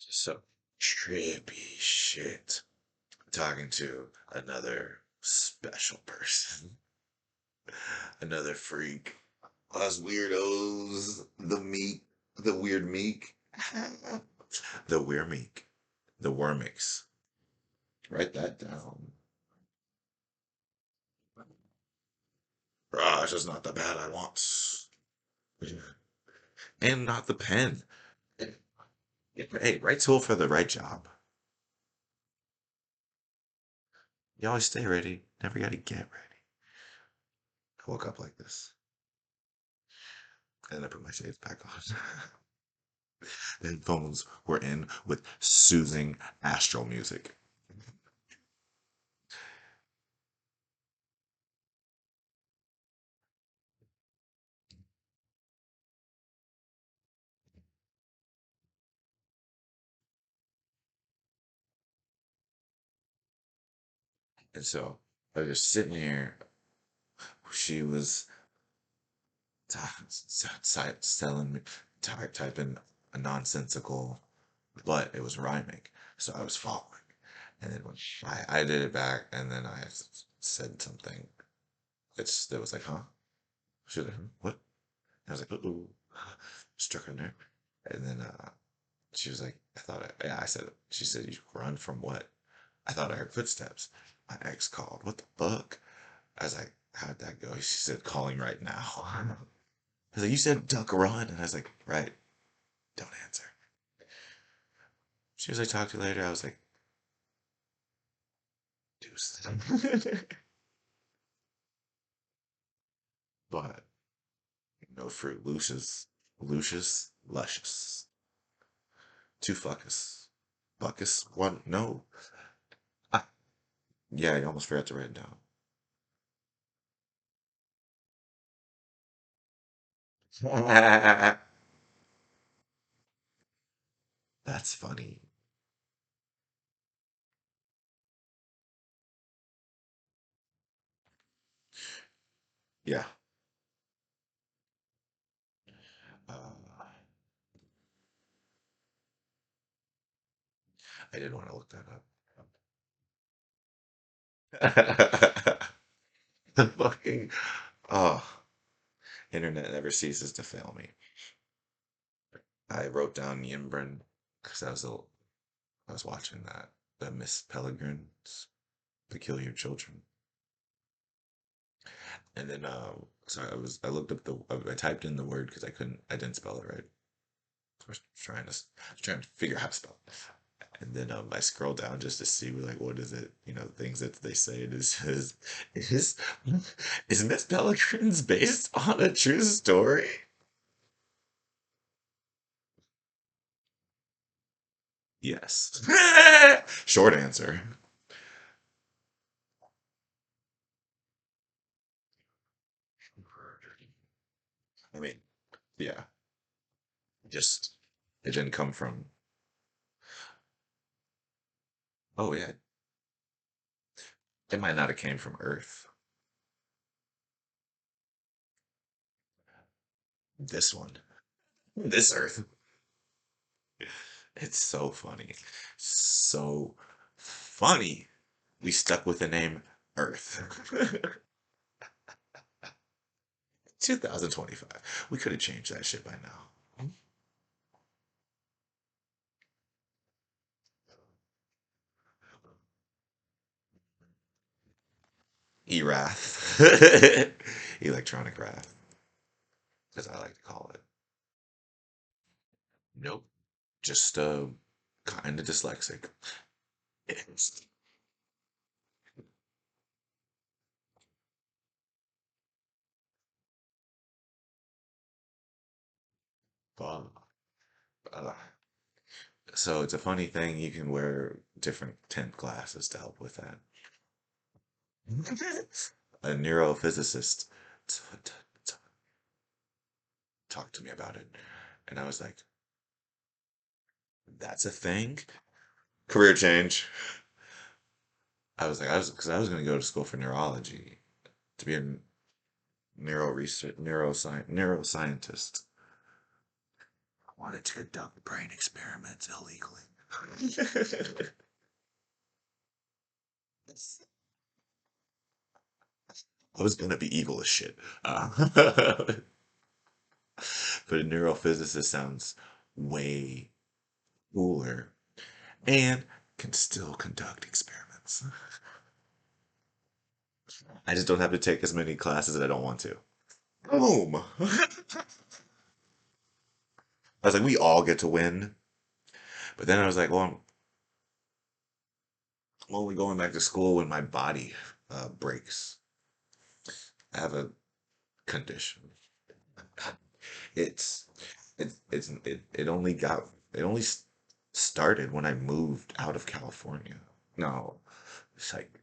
So trippy shit. Talking to another special person, another freak. Us weirdos, the weird meek, the weird meek, the wormix. Write that down. Ah, it's just not the pad I want. And not the pen. Hey, right tool for the right job. You always stay ready. Never gotta get ready. I woke up like this. And then I put my shades back on. The headphones were in with soothing astral music. And so I was just sitting here. She was telling me, typing a nonsensical, but it was rhyming. So I was following. And then when I did it back, and then I said something. It was like, huh? She was like, "Hmm, what?" I was like, ooh, struck her nerve. And then she was like, yeah, I said, she said, you run from what? I thought I heard footsteps. My ex called. What the fuck? I was like, how'd that go? She said, calling right now. I was like, you said duck run. And I was like, right, don't answer. She was like, talk to you later. I was like, deuce. But no fruit. Luscious. Two fuckus. Buckus. One. No. Ah, yeah, you almost forgot to write it down. That's funny. Yeah. Uh, I did want to look that up. The fucking oh, internet never ceases to fail me. I wrote down Yimbrin because I was watching that the Miss Peregrine's Peculiar Children, and then so I looked up I typed in the word because I didn't spell it right. I was trying to figure out how to spell it. And then I scroll down just to see like what is it, things that they say. Is is Miss Peregrine's based on a true story? Yes. Short answer. I mean, yeah, just it didn't come from. Oh yeah, it might not have came from Earth. This one, this Earth. It's so funny, so funny. We stuck with the name Earth. 2025. We could have changed that shit by now. E-Wrath. Electronic Wrath, as I like to call it. Nope. Just kind of dyslexic. It's fun. Uh, so it's a funny thing. You can wear different tint glasses to help with that. A neurophysicist t- t- t- talked to me about it, and I was like, "That's a thing." Career change. Because I was going to go to school for neurology to be a neuroscientist. I wanted to conduct brain experiments illegally. I was gonna be evil as shit. But a neurophysicist sounds way cooler and can still conduct experiments. I just don't have to take as many classes that I don't want to. Boom! I was like, we all get to win. But then I was like, well, I'm only going back to school when my body breaks. I have a condition. It's it only got it only started when I moved out of California. No, it's like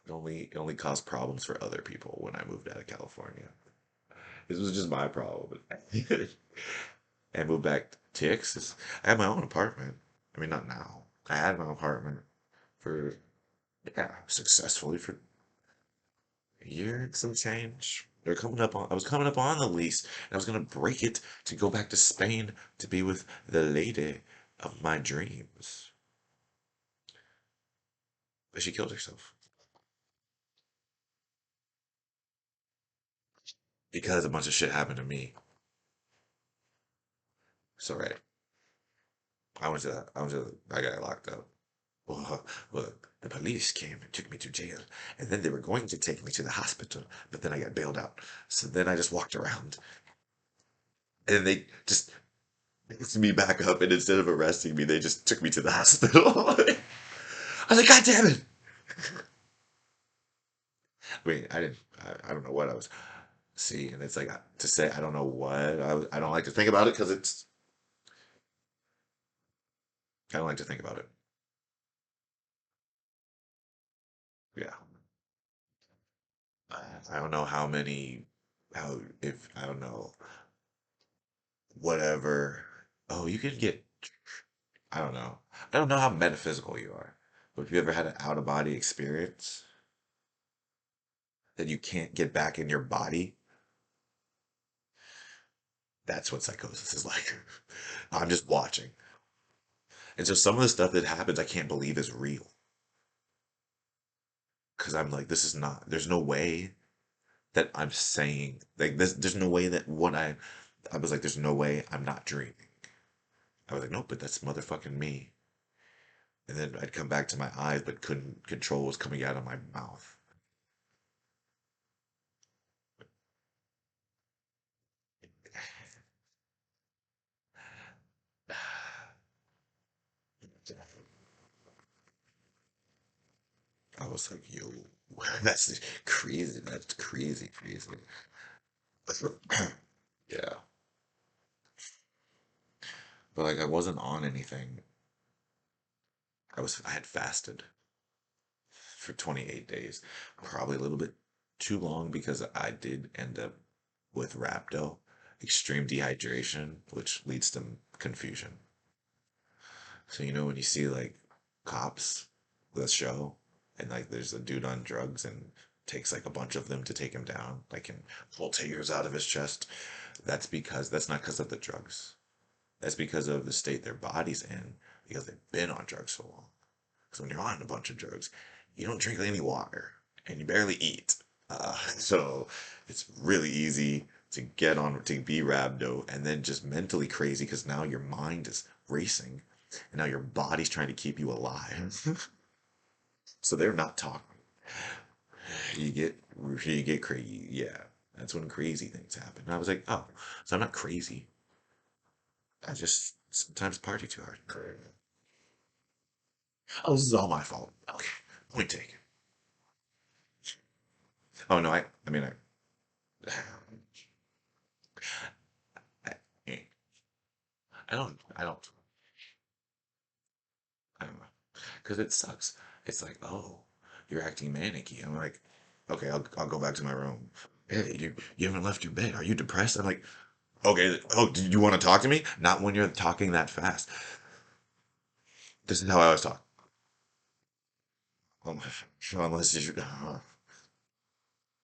it only caused problems for other people when I moved out of California. This was just my problem. I moved back to Texas. I had my own apartment. I mean, not now. I had my own apartment for, yeah, successfully for a year and some change. I was coming up on the lease, and I was gonna break it to go back to Spain to be with the lady of my dreams. But she killed herself because a bunch of shit happened to me. So right, I got locked up. Well, the police came and took me to jail, and then they were going to take me to the hospital, but then I got bailed out. So then I just walked around, and then they just picked me back up, and instead of arresting me, they just took me to the hospital. I was like, God damn it! I mean, I don't know what I was seeing, and it's like to say I don't know what I don't like to think about it because I don't like to think about it. Yeah, I don't know how if I don't know whatever. Oh, you can get I don't know. I don't know how metaphysical you are, but if you ever had an out of body experience that you can't get back in your body, that's what psychosis is like. I'm just watching. And so some of the stuff that happens, I can't believe is real. Because I'm like, this is not, there's no way that I'm saying, like, there's no way that I was like, there's no way I'm not dreaming. I was like, nope, but that's motherfucking me. And then I'd come back to my eyes, but couldn't control what was coming out of my mouth. I was like, yo, that's crazy. That's crazy, crazy. Yeah. But like I wasn't on anything. I had fasted for 28 days. Probably a little bit too long because I did end up with rhabdo, extreme dehydration, which leads to confusion. So you know when you see like cops, the show, and like there's a dude on drugs and takes like a bunch of them to take him down, like and pull tears out of his chest. That's not because of the drugs. That's because of the state their body's in, because they've been on drugs so long. Because when you're on a bunch of drugs, you don't drink any water and you barely eat. So it's really easy to get on to be rhabdo and then just mentally crazy because now your mind is racing and now your body's trying to keep you alive. So they're not talking. You get you get crazy. Yeah, that's when crazy things happen. And I was like, oh, so I'm not crazy. I just sometimes party too hard. Oh, this is all my fault. Okay, point taken. Oh no, I mean I, I don't know, because it sucks. It's like, oh, you're acting manicky. I'm like, okay, I'll go back to my room. Hey, you haven't left your bed. Are you depressed? I'm like, okay. Oh, do you want to talk to me? Not when you're talking that fast. This is how I always talk. Um, unless you.